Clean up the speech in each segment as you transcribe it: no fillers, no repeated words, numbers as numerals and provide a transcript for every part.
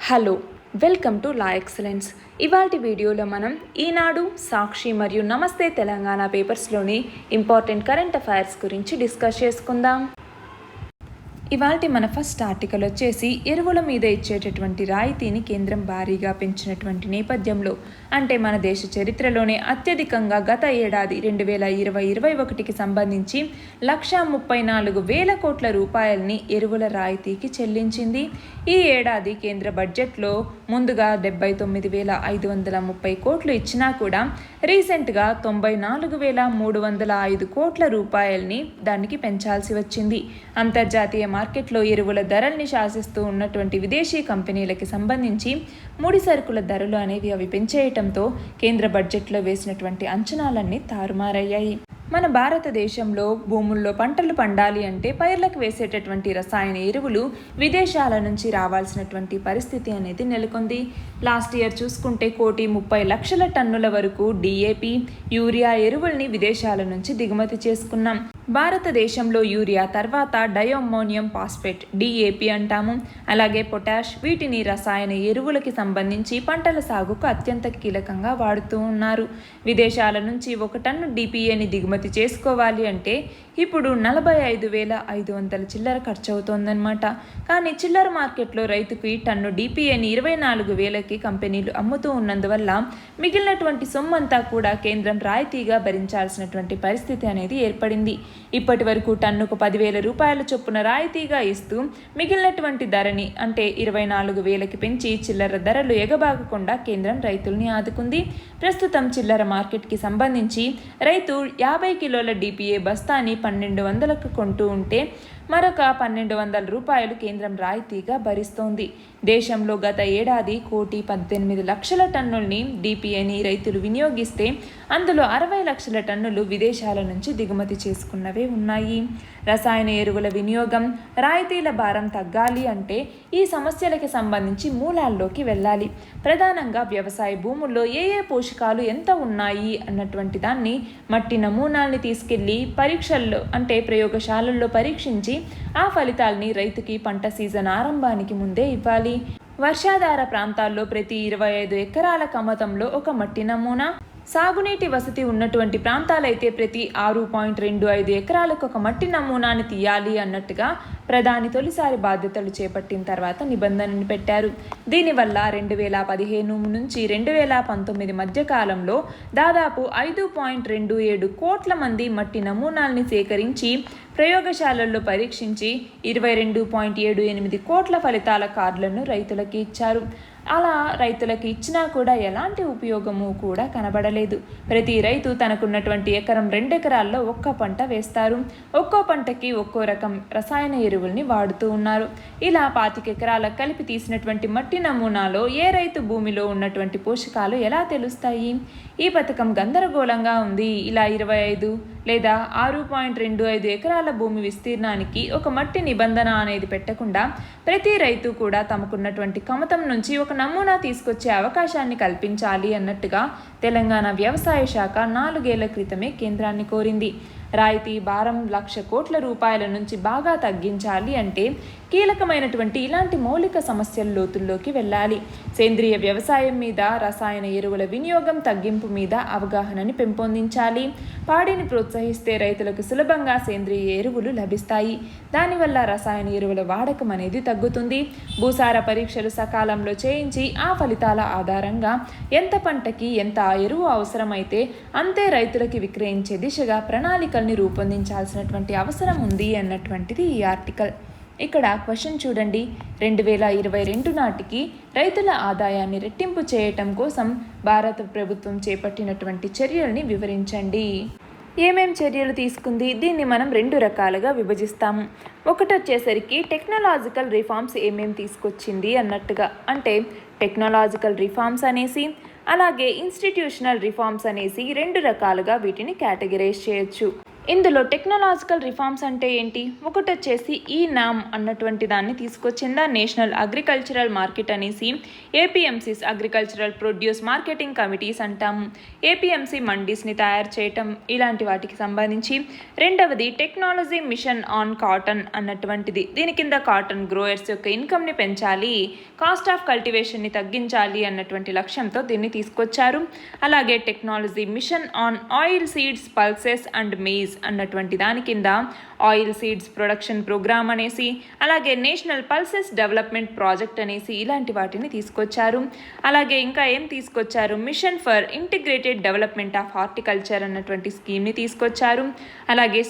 Hello, welcome to law excellence. ఇవాల్టి వీడియోలో మనం ఈనాడు, సాక్షి మరియు నమస్తే తెలంగాణ పేపర్స్లోని ఇంపార్టెంట్ కరెంట్ అఫైర్స్ గురించి డిస్కస్ చేసుకుందాం. ఇవాల్టి మన ఫస్ట్ ఆర్టికల్ వచ్చేసి ఎరువుల మీద ఇచ్చేటటువంటి రాయితీని కేంద్రం భారీగా పెంచినటువంటి నేపథ్యంలో, అంటే మన దేశ చరిత్రలోనే అత్యధికంగా గత ఏడాది 2020-21కి సంబంధించి 1,34,000 కోట్ల రూపాయలని ఎరువుల రాయితీకి చెల్లించింది. ఈ ఏడాది కేంద్ర బడ్జెట్లో ముందుగా 79,530 కోట్లు ఇచ్చినా కూడా రీసెంట్గా 94,305 కోట్ల రూపాయలని దానికి పెంచాల్సి వచ్చింది. అంతర్జాతీయ మార్కెట్లో ఎరువుల ధరల్ని శాసిస్తూ ఉన్నటువంటి విదేశీ కంపెనీలకి సంబంధించి ముడి సరుకుల ధరలు అనేవి అవి పెంచేయటంతో కేంద్ర బడ్జెట్లో వేసినటువంటి అంచనాలన్నీ తారుమారయ్యాయి. మన భారతదేశంలో భూముల్లో పంటలు పండాలి అంటే పైర్లకు వేసేటటువంటి రసాయన ఎరువులు విదేశాల నుంచి రావాల్సినటువంటి పరిస్థితి అనేది నెలకొంది. లాస్ట్ ఇయర్ చూసుకుంటే 1,30,00,000 టన్నుల వరకు DAP, యూరియా ఎరువుల్ని విదేశాల నుంచి దిగుమతి చేసుకున్నాం. భారతదేశంలో యూరియా తర్వాత డైఅమ్మోనియం ఫాస్ఫేట్ DAP అంటాము, అలాగే పొటాష్, వీటిని రసాయన ఎరువులకి సంబంధించి పంటల సాగుకు అత్యంత కీలకంగా వాడుతూ ఉన్నారు. విదేశాల నుంచి 1 టన్ను DPAని దిగుమతి చేసుకోవాలి అంటే ఇప్పుడు 45,500 చిల్లర ఖర్చు అవుతోందన్నమాట. కానీ చిల్లర మార్కెట్లో రైతుకి టన్ను DPAని 24,000కి కంపెనీలు అమ్ముతూ ఉన్నందువల్ల మిగిలినటువంటి సొమ్మంతా కూడా కేంద్రం రాయితీగా భరించాల్సినటువంటి పరిస్థితి అనేది ఏర్పడింది. ఇప్పటి వరకు టన్నుకు 10,000 రూపాయల చొప్పున రాయితీగా ఇస్తూ మిగిలినటువంటి ధరని అంటే 24,000కి పెంచి చిల్లర ధరలు ఎగబాగకుండా కేంద్రం రైతుల్ని ఆదుకుంది. ప్రస్తుతం చిల్లర మార్కెట్కి సంబంధించి రైతు 50 కిలోల DPA బస్తాని 1,200కు కొంటూ ఉంటే మరొక 1,200 రూపాయలు కేంద్రం రాయితీగా భరిస్తోంది. దేశంలో గత ఏడాది 1,18,00,000 టన్నుల్ని DPAని రైతులు వినియోగిస్తే అందులో 60 లక్షల టన్నులు విదేశాల నుంచి దిగుమతి చేసుకున్నవే ఉన్నాయి. రసాయన ఎరువుల వినియోగం, రాయితీల భారం తగ్గాలి అంటే ఈ సమస్యలకి సంబంధించి మూలాల్లోకి వెళ్ళాలి. ప్రధానంగా వ్యవసాయ భూముల్లో ఏ పోషకాలు ఎంత ఉన్నాయి అన్నటువంటి దాన్ని మట్టి నమూనాల్ని తీసుకెళ్లి పరీక్షల్లో అంటే ప్రయోగశాలల్లో పరీక్షించి ఆ ఫలితాల్ని రైతుకి పంట సీజన్ ఆరంభానికి ముందే ఇవ్వాలి. వర్షాధార ప్రాంతాల్లో ప్రతి 25 ఎకరాల కమతంలో ఒక మట్టి నమూనా, సాగునీటి వసతి ఉన్నటువంటి ప్రాంతాలైతే ప్రతి 6.25 ఎకరాలకు ఒక మట్టి నమూనాని తీయాలి అన్నట్టుగా ప్రధాని తొలిసారి బాధ్యతలు చేపట్టిన తర్వాత నిబంధనను పెట్టారు. దీనివల్ల 2015 నుంచి 2019 మధ్య కాలంలో దాదాపు 5.27 కోట్ల మంది మట్టి నమూనాల్ని సేకరించి ప్రయోగశాలల్లో పరీక్షించి 22.78 కోట్ల ఫలితాల కార్డులను రైతులకి ఇచ్చారు. అలా రైతులకు ఇచ్చినా కూడా ఎలాంటి ఉపయోగము కూడా కనబడలేదు. ప్రతి రైతు తనకున్నటువంటి ఎకరం 2 ఎకరాల్లో ఒక్క పంట వేస్తారు. ఒక్కో పంటకి ఒక్కో రకం రసాయన ఎరువుల్ని వాడుతూ ఉన్నారు. ఇలా 25 ఎకరాలకు కలిపి తీసినటువంటి మట్టి నమూనాలో ఏ రైతు భూమిలో ఉన్నటువంటి పోషకాలు ఎలా తెలుస్తాయి? ఈ పథకం గందరగోళంగా ఉంది. ఇలా 25 లేదా 6.25 ఎకరాల భూమి విస్తీర్ణానికి ఒక మట్టి నిబంధన అనేది పెట్టకుండా ప్రతి రైతు కూడా తమకున్నటువంటి కమతం నుంచి ఒక నమూనా తీసుకొచ్చే అవకాశాన్ని కల్పించాలి అన్నట్టుగా తెలంగాణ వ్యవసాయ శాఖ 4 ఏళ్ల క్రితమే కేంద్రాన్ని కోరింది. రాయితీ భారం 1,00,000 కోట్ల రూపాయల నుంచి బాగా తగ్గించాలి అంటే కీలకమైనటువంటి ఇలాంటి మౌలిక సమస్యల లోతుల్లోకి వెళ్ళాలి. సేంద్రియ వ్యవసాయం మీద, రసాయన ఎరువుల వినియోగం తగ్గింపు మీద అవగాహనని పెంపొందించాలి. పాడిని ప్రోత్సహిస్తే రైతులకు సులభంగా సేంద్రియ ఎరువులు లభిస్తాయి. దానివల్ల రసాయన ఎరువుల వాడకం అనేది తగ్గుతుంది. భూసార పరీక్షలు సకాలంలో చేయించి ఆ ఫలితాల ఆధారంగా ఎంత పంటకి ఎంత ఎరువు అవసరమైతే అంతే రైతులకి విక్రయించే దిశగా ప్రణాళికల్ని రూపొందించాల్సినటువంటి అవసరం ఉంది అన్నటువంటిది ఈ ఆర్టికల్. ఇక్కడ క్వశ్చన్ చూడండి, 2022 నాటికి రైతుల ఆదాయాన్ని రెట్టింపు చేయటం కోసం భారత ప్రభుత్వం చేపట్టినటువంటి చర్యల్ని వివరించండి. ఏమేం చర్యలు తీసుకుంది? దీన్ని మనం 2 రకాలుగా విభజిస్తాము. ఒకటి వచ్చేసరికి టెక్నాలజికల్ రిఫార్మ్స్ ఏమేం తీసుకొచ్చింది అన్నట్టుగా, అంటే టెక్నాలజికల్ రిఫార్మ్స్ అనేసి అలాగే ఇన్స్టిట్యూషనల్ రిఫార్మ్స్ అనేసి 2 రకాలుగా వీటిని కేటగిరైజ్ చేయొచ్చు. ఇందులో టెక్నాలజికల్ రిఫార్మ్స్ అంటే ఏంటి? ఒకటి వచ్చేసి ఈ నామ్ అన్నటువంటి దాన్ని తీసుకొచ్చిందా, నేషనల్ అగ్రికల్చరల్ మార్కెట్ అనేసి APMCs, agricultural produce marketing committees అంటాము. ఏపీఎంసీ మండీస్ని తయారు చేయటం ఇలాంటి వాటికి సంబంధించి. రెండవది టెక్నాలజీ మిషన్ ఆన్ కాటన్ అన్నటువంటిది. దీని కింద కాటన్ గ్రోయర్స్ యొక్క ఇన్కమ్ని పెంచాలి, కాస్ట్ ఆఫ్ కల్టివేషన్ని తగ్గించాలి అన్నటువంటి లక్ష్యంతో దీన్ని తీసుకొచ్చారు. అలాగే technology mission on oil seeds, pulses and maize అన్నటువంటి దాని కింద ఆయిల్ సీడ్స్ ప్రొడక్షన్ ప్రోగ్రామ్ అనేసి, అలాగే నేషనల్ పల్సెస్ డెవలప్మెంట్ ప్రాజెక్ట్ అనేసి ఇలాంటి వాటిని తీసుకొచ్చారు. అలాగే ఇంకా ఏం తీసుకొచ్చారు? Mission for integrated development of horticulture అన్నటువంటి స్కీమ్ని తీసుకొచ్చారు. అలాగే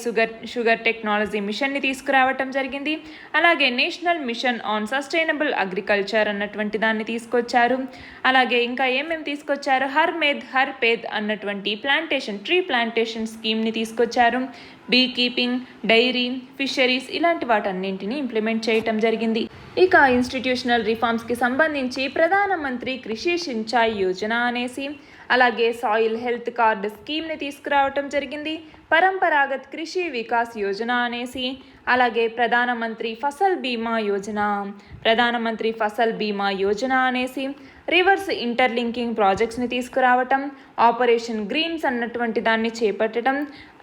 షుగర్ టెక్నాలజీ మిషన్ని తీసుకురావటం జరిగింది. అలాగే national mission on sustainable agriculture అన్నటువంటి దాన్ని తీసుకొచ్చారు. అలాగే ఇంకా ఏమేమి తీసుకొచ్చారు? హర్ మేద్ హర్ పేద్ అన్నటువంటి ట్రీ ప్లాంటేషన్ స్కీమ్ని తీసుకొచ్చారు. బీ కీపింగ్, డైరీ, ఫిషరీస్ ఇలాంటి వాటన్నింటినీ ఇంప్లిమెంట్ చేయటం జరిగింది. ఇక ఇన్స్టిట్యూషనల్ రిఫార్మ్స్కి సంబంధించి ప్రధానమంత్రి కృషి సించాయ్ యోజన అనేసి, అలాగే సాయిల్ హెల్త్ కార్డ్ స్కీమ్ని తీసుకురావటం జరిగింది. పరంపరాగత్ కృషి వికాస్ యోజన అనేసి, అలాగే ప్రధానమంత్రి ఫసల్ బీమా యోజన అనేసి, రివర్స్ ఇంటర్లింకింగ్ ప్రాజెక్ట్స్ని తీసుకురావటం, ఆపరేషన్ గ్రీన్స్ అన్నటువంటి దాన్ని చేపట్టడం.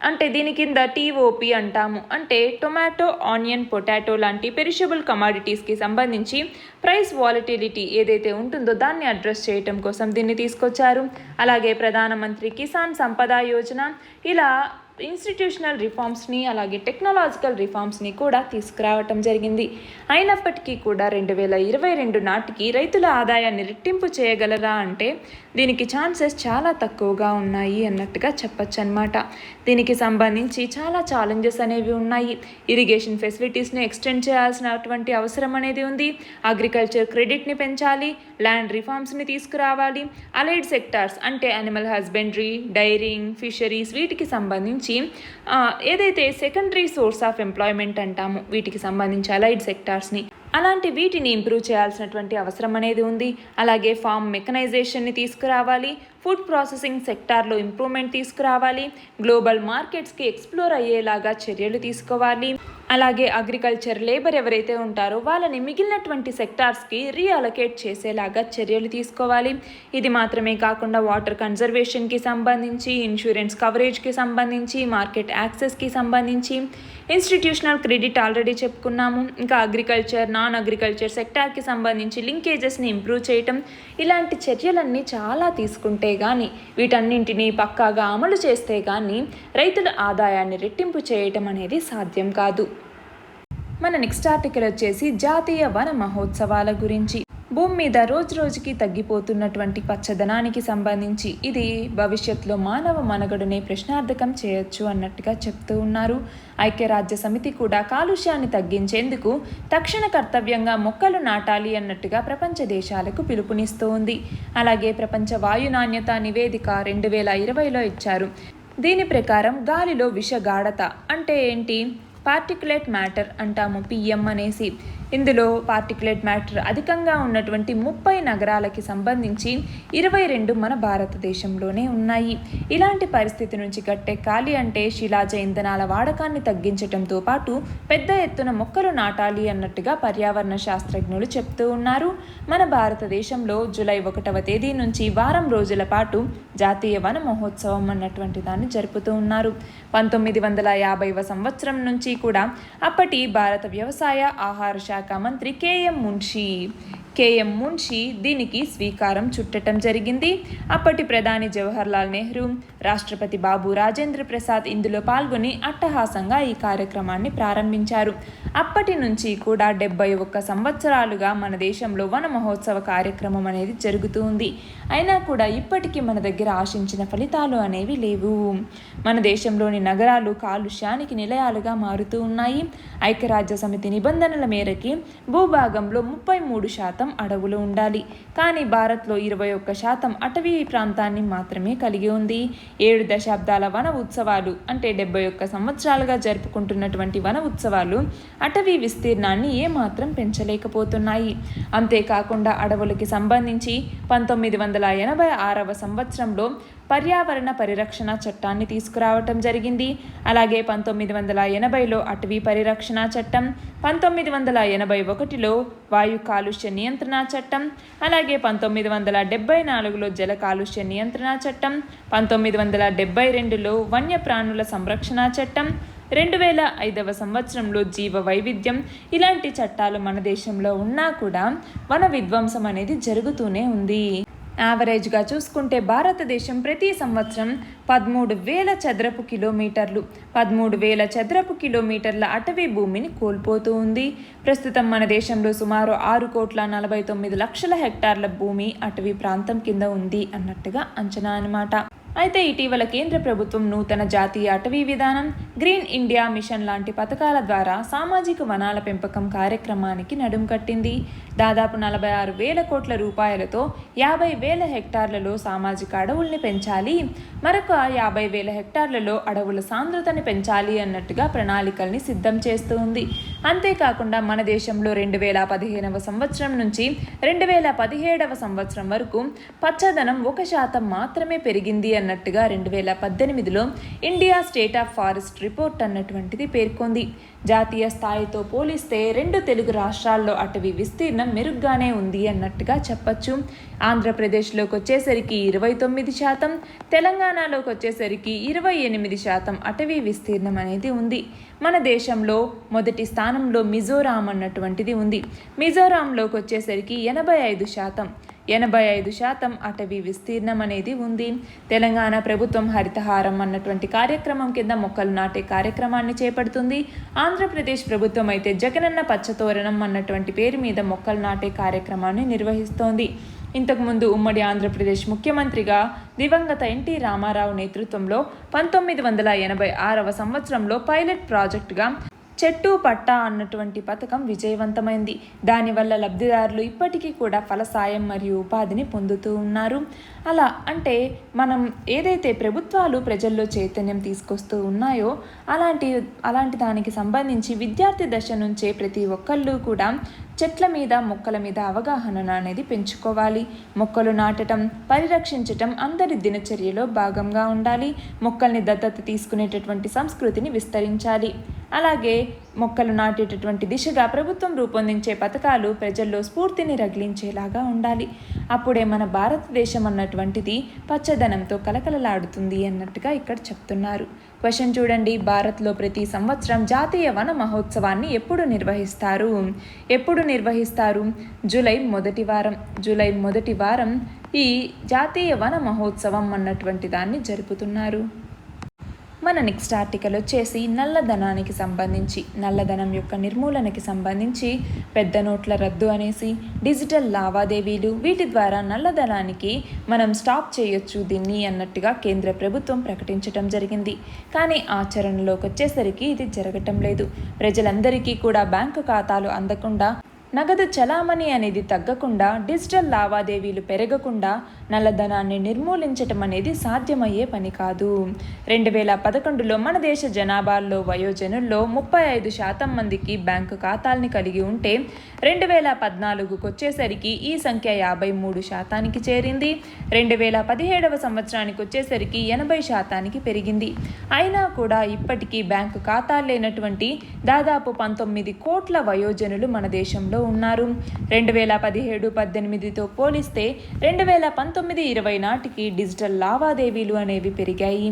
అంటే దీని కింద టీఓపీ అంటాము, అంటే టొమాటో, ఆనియన్, పొటాటో లాంటి పెరిషబుల్ కమాడిటీస్కి సంబంధించి ప్రైస్ వాలటిలిటీ ఏదైతే ఉంటుందో దాన్ని అడ్రస్ చేయటం కోసం దీన్ని తీసుకొచ్చారు. అలాగే ప్రధానమంత్రి కిసాన్ సంపద యోజన, ఇలా ఇన్స్టిట్యూషనల్ రిఫార్మ్స్ని అలాగే టెక్నాలజికల్ రిఫార్మ్స్ని కూడా తీసుకురావటం జరిగింది. అయినప్పటికీ కూడా 2022 నాటికి రైతుల ఆదాయాన్ని రెట్టింపు చేయగలరా అంటే దీనికి ఛాన్సెస్ చాలా తక్కువగా ఉన్నాయి అన్నట్టుగా చెప్పచ్చు అన్నమాట. దీనికి సంబంధించి చాలా ఛాలెంజెస్ అనేవి ఉన్నాయి. ఇరిగేషన్ ఫెసిలిటీస్ని ఎక్స్టెండ్ చేయాల్సినటువంటి అవసరం అనేది ఉంది. అగ్రికల్చర్ క్రెడిట్ని పెంచాలి, ల్యాండ్ రిఫార్మ్స్ని తీసుకురావాలి. అలైడ్ సెక్టార్స్ అంటే యానిమల్ హస్బెండరీ, డైరింగ్, ఫిషరీస్ వీటికి సంబంధించి ఏదైతే సెకండరీ సోర్స్ ఆఫ్ ఎంప్లాయ్మెంట్ అంటామో వీటికి సంబంధించి అలైడ్ సెక్టార్స్ని, అలాంటి వీటిని ఇంప్రూవ్ చేయాల్సినటువంటి అవసరం అనేది ఉంది. అలాగే ఫార్మ్ మెకనైజేషన్ని తీసుకురావాలి, ఫుడ్ ప్రాసెసింగ్ సెక్టార్లో ఇంప్రూవ్మెంట్ తీసుకురావాలి, గ్లోబల్ మార్కెట్స్కి ఎక్స్ప్లోర్ అయ్యేలాగా చర్యలు తీసుకోవాలి. అలాగే అగ్రికల్చర్ లేబర్ ఎవరైతే ఉంటారో వాళ్ళని మిగిలినటువంటి సెక్టార్స్కి రీఅలొకేట్ చేసేలాగా చర్యలు తీసుకోవాలి. ఇది మాత్రమే కాకుండా వాటర్ కన్జర్వేషన్కి సంబంధించి, ఇన్సూరెన్స్ కవరేజ్కి సంబంధించి, మార్కెట్ యాక్సెస్కి సంబంధించి, ఇన్స్టిట్యూషనల్ క్రెడిట్ ఆల్రెడీ చెప్పుకున్నాము. ఇంకా అగ్రికల్చర్, నాన్ అగ్రికల్చర్ సెక్టార్కి సంబంధించి లింకేజెస్ని ఇంప్రూవ్ చేయటం, ఇలాంటి చర్యలన్నీ చాలా తీసుకుంటే కానీ, వీటన్నింటినీ పక్కాగా అమలు చేస్తే కానీ రైతుల ఆదాయాన్ని రెట్టింపు చేయటం అనేది సాధ్యం కాదు. మన నెక్స్ట్ ఆర్టికల్ వచ్చేసి జాతీయ వన మహోత్సవాల గురించి. భూమి మీద రోజు రోజుకి తగ్గిపోతున్నటువంటి పచ్చదనానికి సంబంధించి ఇది భవిష్యత్తులో మానవ మనుగడనే ప్రశ్నార్థకం చేయొచ్చు అన్నట్టుగా చెప్తూ ఉన్నారు. ఐక్యరాజ్య సమితి కూడా కాలుష్యాన్ని తగ్గించేందుకు తక్షణ కర్తవ్యంగా మొక్కలు నాటాలి అన్నట్టుగా ప్రపంచ దేశాలకు పిలుపునిస్తూ ఉంది. అలాగే ప్రపంచ వాయు నాణ్యత నివేదిక 2020లో ఇచ్చారు. దీని ప్రకారం గాలిలో విషగాఢత అంటే ఏంటి? పార్టికులేట్ మ్యాటర్ అంటాము, పిఎం అనేసి. ఇందులో పార్టికులేట్ మ్యాటర్ అధికంగా ఉన్నటువంటి 30 నగరాలకి సంబంధించి 22 మన భారతదేశంలోనే ఉన్నాయి. ఇలాంటి పరిస్థితి నుంచి గట్టెక్కాలి అంటే శిలాజ ఇంధనాల వాడకాన్ని తగ్గించడంతో పాటు పెద్ద ఎత్తున మొక్కలు నాటాలి అన్నట్టుగా పర్యావరణ శాస్త్రజ్ఞులు చెప్తూ ఉన్నారు. మన భారతదేశంలో జూలై 1వ తేదీ నుంచి వారం రోజుల పాటు జాతీయ వన మహోత్సవం అన్నటువంటి దాన్ని జరుపుతూ ఉన్నారు. 1950వ సంవత్సరం నుంచి కూడా అప్పటి భారత వ్యవసాయ ఆహార శాఖ మంత్రి కేఎం మున్షి దీనికి స్వీకారం చుట్టడం జరిగింది. అప్పటి ప్రధాని జవహర్లాల్ నెహ్రూ, రాష్ట్రపతి బాబు రాజేంద్ర ప్రసాద్ ఇందులో పాల్గొని అట్టహాసంగా ఈ కార్యక్రమాన్ని ప్రారంభించారు. అప్పటి నుంచి కూడా 71 సంవత్సరాలుగా మన దేశంలో వన మహోత్సవ కార్యక్రమం అనేది జరుగుతూ ఉంది. అయినా కూడా ఇప్పటికీ మన దగ్గర ఆశించిన ఫలితాలు అనేవి లేవు. మన దేశంలోని నగరాలు కాలుష్యానికి నిలయాలుగా మారుతూ ఉన్నాయి. ఐక్యరాజ్య సమితి నిబంధనల మేరకి భూభాగంలో 33% అడవులు ఉండాలి. కానీ భారత్లో 21% అటవీ ప్రాంతాన్ని మాత్రమే కలిగి ఉంది. 7 దశాబ్దాల వన ఉత్సవాలు అంటే 71 సంవత్సరాలుగా జరుపుకుంటున్నటువంటి వన ఉత్సవాలు అటవీ విస్తీర్ణాన్ని ఏమాత్రం పెంచలేకపోతున్నాయి. అంతేకాకుండా అడవులకి సంబంధించి 1986వ సంవత్సరంలో పర్యావరణ పరిరక్షణ చట్టాన్ని తీసుకురావటం జరిగింది. అలాగే 1980లో అటవీ పరిరక్షణ చట్టం, 1981లో వాయు కాలుష్య నియంత్రణ చట్టం, అలాగే 1974లో జల కాలుష్య నియంత్రణ చట్టం, 1972లో వన్యప్రాణుల సంరక్షణ చట్టం, 2005వ సంవత్సరంలో జీవ వైవిధ్యం. ఇలాంటి చట్టాలు మన దేశంలో ఉన్నా కూడా వన విధ్వంసం అనేది జరుగుతూనే ఉంది. యావరేజ్గా చూసుకుంటే భారతదేశం ప్రతి సంవత్సరం 13,000 చదరపు కిలోమీటర్ల అటవీ భూమిని కోల్పోతూ ఉంది. ప్రస్తుతం మన దేశంలో సుమారు 6,49,00,000 హెక్టార్ల భూమి అటవీ ప్రాంతం కింద ఉంది అన్నట్టుగా అంచనా అన్నమాట. అయితే ఇటీవల కేంద్ర ప్రభుత్వం నూతన జాతీయ అటవీ విధానం, గ్రీన్ ఇండియా మిషన్ లాంటి పథకాల ద్వారా సామాజిక వనాల పెంపకం కార్యక్రమానికి నడుం కట్టింది. దాదాపు 46,000 కోట్ల రూపాయలతో 50,000 హెక్టార్లలో సామాజిక అడవుల్ని పెంచాలి, మరొక 50,000 హెక్టార్లలో అడవుల సాంద్రతని పెంచాలి అన్నట్టుగా ప్రణాళికల్ని సిద్ధం చేస్తూ ఉంది. అంతేకాకుండా మన దేశంలో 2015వ సంవత్సరం నుంచి 2017వ సంవత్సరం వరకు పచ్చదనం 1% మాత్రమే పెరిగింది అన్నట్టుగా 2018లో India state of forest report అన్నటువంటిది పేర్కొంది. జాతీయ స్థాయితో పోలిస్తే 2 తెలుగు రాష్ట్రాల్లో అటవీ విస్తీర్ణం మెరుగ్గానే ఉంది అన్నట్టుగా చెప్పచ్చు. ఆంధ్రప్రదేశ్లోకి వచ్చేసరికి 29%, తెలంగాణలోకి వచ్చేసరికి 28% అటవీ విస్తీర్ణం అనేది ఉంది. మన దేశంలో మొదటి స్థానంలో మిజోరాం అన్నటువంటిది ఉంది. మిజోరాంలోకి వచ్చేసరికి 85% అటవీ విస్తీర్ణం అనేది ఉంది. తెలంగాణ ప్రభుత్వం హరితహారం అన్నటువంటి కార్యక్రమం కింద మొక్కలు నాటే కార్యక్రమాన్ని చేపడుతుంది. ఆంధ్రప్రదేశ్ ప్రభుత్వం అయితే జగనన్న పచ్చతోరణం అన్నటువంటి పేరు మీద మొక్కలు నాటే కార్యక్రమాన్ని నిర్వహిస్తోంది. ఇంతకుముందు ఉమ్మడి ఆంధ్రప్రదేశ్ ముఖ్యమంత్రిగా దివంగత ఎన్టీ రామారావు నేతృత్వంలో 1986వ సంవత్సరంలో పైలట్ ప్రాజెక్టుగా చెట్టు పట్టా అన్నటువంటి పథకం విజయవంతమైంది. దానివల్ల లబ్ధిదారులు ఇప్పటికీ కూడా ఫలసాయం మరియు ఉపాధిని పొందుతూ ఉన్నారు. అలా అంటే మనం ఏదైతే ప్రభుత్వాలు ప్రజల్లో చైతన్యం తీసుకొస్తూ ఉన్నాయో అలాంటి దానికి సంబంధించి విద్యార్థి దశ నుంచే ప్రతి ఒక్కళ్ళు కూడా చెట్ల మీద మొక్కల మీద అవగాహన అనేది పెంచుకోవాలి. మొక్కలు నాటడం, పరిరక్షించటం అందరి దినచర్యలో భాగంగా ఉండాలి. మొక్కల్ని దత్తత తీసుకునేటటువంటి సంస్కృతిని విస్తరించాలి. అలాగే మొక్కలు నాటేటటువంటి దిశగా ప్రభుత్వం రూపొందించే పథకాలు ప్రజల్లో స్ఫూర్తిని రగిలించేలాగా ఉండాలి. అప్పుడే మన భారతదేశం అన్నటువంటిది పచ్చదనంతో కలకలలాడుతుంది అన్నట్టుగా ఇక్కడ చెప్తున్నారు. క్వశ్చన్ చూడండి, భారత్లో ప్రతి సంవత్సరం జాతీయ వన మహోత్సవాన్ని ఎప్పుడు నిర్వహిస్తారు? జూలై మొదటి వారం ఈ జాతీయ వన మహోత్సవం అన్నటువంటి దాన్ని జరుపుతున్నారు. మన నెక్స్ట్ ఆర్టికల్ వచ్చేసి నల్లధనం యొక్క నిర్మూలనకి సంబంధించి పెద్ద నోట్ల రద్దు అనేసి డిజిటల్ లావాదేవీలు వీటి ద్వారా నల్లధనానికి మనం స్టాప్ చేయొచ్చు దీన్ని అన్నట్టుగా కేంద్ర ప్రభుత్వం ప్రకటించడం జరిగింది. కానీ ఆచరణలోకి వచ్చేసరికి ఇది జరగటం లేదు. ప్రజలందరికీ కూడా బ్యాంకు ఖాతాలు అందకుండా, నగదు చలామణి అనేది తగ్గకుండా, డిజిటల్ లావాదేవీలు పెరగకుండా నల్లధనాన్ని నిర్మూలించటం అనేది సాధ్యమయ్యే పని కాదు. 2011లో మన దేశ జనాభాలో వయోజనుల్లో 35% మందికి బ్యాంకు ఖాతాల్ని కలిగి ఉంటే 2014కు వచ్చేసరికి ఈ సంఖ్య 53%కి చేరింది. 2017వ సంవత్సరానికి వచ్చేసరికి 80%కి పెరిగింది. అయినా కూడా ఇప్పటికీ బ్యాంకు ఖాతాలు లేనటువంటి దాదాపు 19 కోట్ల వయోజనులు మన దేశంలో ఉన్నారు. 2017-18తో పోలిస్తే 2019-20 నాటికి డిజిటల్ లావాదేవీలు అనేవి పెరిగాయి.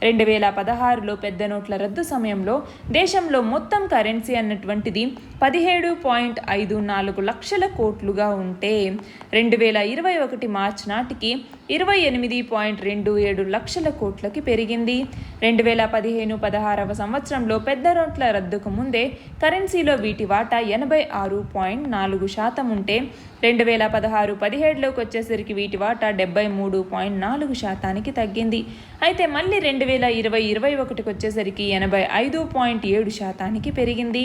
2016లో పెద్ద నోట్ల రద్దు సమయంలో దేశంలో మొత్తం కరెన్సీ అన్నటువంటిది 17.54 లక్షల కోట్లుగా ఉంటే 2021 మార్చి నాటికి 28.27 లక్షల కోట్లకి పెరిగింది. 2015-16వ సంవత్సరంలో పెద్ద నోట్ల రద్దుకు ముందే కరెన్సీలో వీటి వాటా 86.4% ఉంటే 2016-17లోకి వచ్చేసరికి వీటి వాటా 73.4%కి తగ్గింది. అయితే మళ్ళీ 2020-21కి వచ్చేసరికి 85.7%కి పెరిగింది.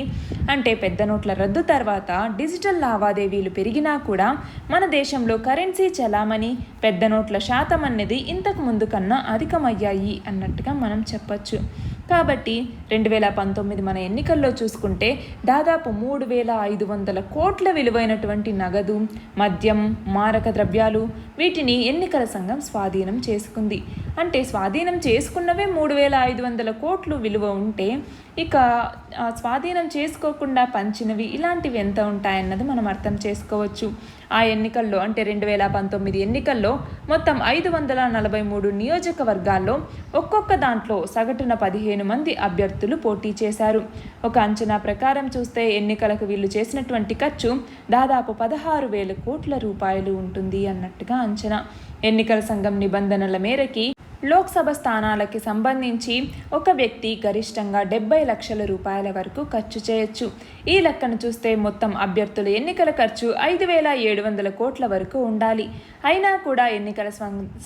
అంటే పెద్ద నోట్ల రద్దు తర్వాత డిజిటల్ లావాదేవీలు పెరిగినా కూడా మన దేశంలో కరెన్సీ చలామణి, పెద్ద నోట్ల శాతం అనేది ఇంతకు ముందు కన్నా అధికమయ్యాయి అన్నట్టుగా మనం చెప్పచ్చు. కాబట్టి 2019 మన ఎన్నికల్లో చూసుకుంటే దాదాపు 3,500 కోట్ల విలువైనటువంటి నగదు, మద్యం, మారక ద్రవ్యాలు వీటిని ఎన్నికల సంఘం స్వాధీనం చేసుకుంది. అంటే స్వాధీనం చేసుకున్నవే 3,500 కోట్లు విలువ ఉంటే ఇక స్వాధీనం చేసుకోకుండా పంచినవి ఇలాంటివి ఎంత ఉంటాయన్నది మనం అర్థం చేసుకోవచ్చు. ఆ ఎన్నికల్లో అంటే 2019 ఎన్నికల్లో మొత్తం 543 నియోజకవర్గాల్లో ఒక్కొక్క దాంట్లో సగటున 15 మంది అభ్యర్థులు పోటీ చేశారు. ఒక అంచనా ప్రకారం చూస్తే ఎన్నికలకు వీళ్ళు చేసినటువంటి ఖర్చు దాదాపు 16,000 కోట్ల రూపాయలు ఉంటుంది అన్నట్టుగా అంచనా. ఎన్నికల సంఘం నిబంధనల మేరకి లోక్సభ స్థానాలకి సంబంధించి ఒక వ్యక్తి గరిష్టంగా 70 లక్షల రూపాయల వరకు ఖర్చు చేయొచ్చు. ఈ లెక్కను చూస్తే మొత్తం అభ్యర్థుల ఎన్నికల ఖర్చు 5,700 కోట్ల వరకు ఉండాలి. అయినా కూడా ఎన్నికల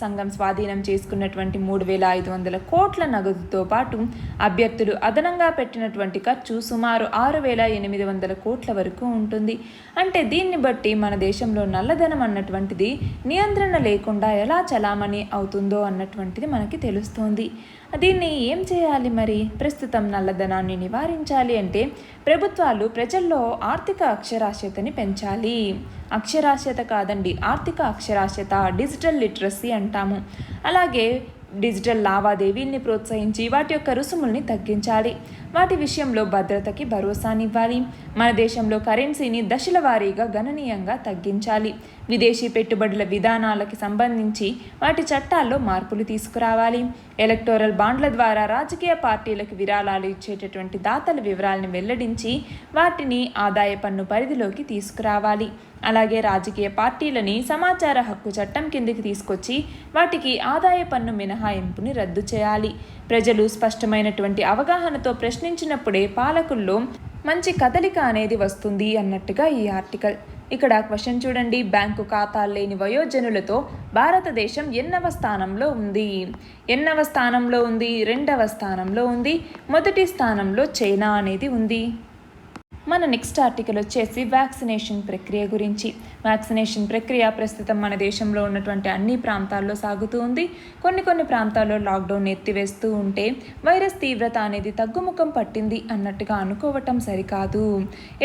సంఘం స్వాధీనం చేసుకున్నటువంటి 3,500 కోట్ల నగదుతో పాటు అభ్యర్థులు అదనంగా పెట్టినటువంటి ఖర్చు సుమారు 6,800 కోట్ల వరకు ఉంటుంది. అంటే దీన్ని బట్టి మన దేశంలో నల్లధనం అన్నటువంటిది నియంత్రణ లేకుండా ఎలా చలామణి అవుతుందో అన్నటువంటిది మనకి తెలుస్తోంది. దీన్ని ఏం చేయాలి మరి? ప్రస్తుతం నల్లధనాన్ని నివారించాలి అంటే ప్రభుత్వాలు ప్రజల్లో ఆర్థిక అక్షరాస్యతని పెంచాలి. అక్షరాస్యత కాదండి, ఆర్థిక అక్షరాస్యత, డిజిటల్ లిటరసీ అంటాము. అలాగే డిజిటల్ లావాదేవీల్ని ప్రోత్సహించి వాటి యొక్క రుసుముల్ని తగ్గించాలి. వాటి విషయంలో భద్రతకి భరోసానివ్వాలి. మన దేశంలో కరెన్సీని దశల వారీగా గణనీయంగా తగ్గించాలి. విదేశీ పెట్టుబడుల విధానాలకి సంబంధించి వాటి చట్టాల్లో మార్పులు తీసుకురావాలి. ఎలక్టోరల్ బాండ్ల ద్వారా రాజకీయ పార్టీలకు విరాళాలు ఇచ్చేటటువంటి దాతల వివరాలను వెల్లడించి వాటిని ఆదాయ పన్ను పరిధిలోకి తీసుకురావాలి. అలాగే రాజకీయ పార్టీలని సమాచార హక్కు చట్టం కిందికి తీసుకొచ్చి వాటికి ఆదాయ పన్ను మినహాయింపుని రద్దు చేయాలి. ప్రజలు స్పష్టమైనటువంటి అవగాహనతో ప్రశ్నించినప్పుడే పాలకుల్లో మంచి కదలిక అనేది వస్తుంది అన్నట్టుగా ఈ ఆర్టికల్. ఇక్కడ క్వశ్చన్ చూడండి, బ్యాంకు ఖాతాలు లేని వయోజనులతో భారతదేశం ఎన్నవ స్థానంలో ఉంది? ఎన్నవ స్థానంలో ఉంది? 2వ స్థానంలో ఉంది. మొదటి స్థానంలో చైనా అనేది ఉంది. మన నెక్స్ట్ ఆర్టికల్ వచ్చేసి వ్యాక్సినేషన్ ప్రక్రియ గురించి. వ్యాక్సినేషన్ ప్రక్రియ ప్రస్తుతం మన దేశంలో ఉన్నటువంటి అన్ని ప్రాంతాల్లో సాగుతూ ఉంది. కొన్ని ప్రాంతాల్లో లాక్డౌన్ ఎత్తివేస్తూ ఉంటే వైరస్ తీవ్రత అనేది తగ్గుముఖం పట్టింది అన్నట్టుగా అనుకోవటం సరికాదు.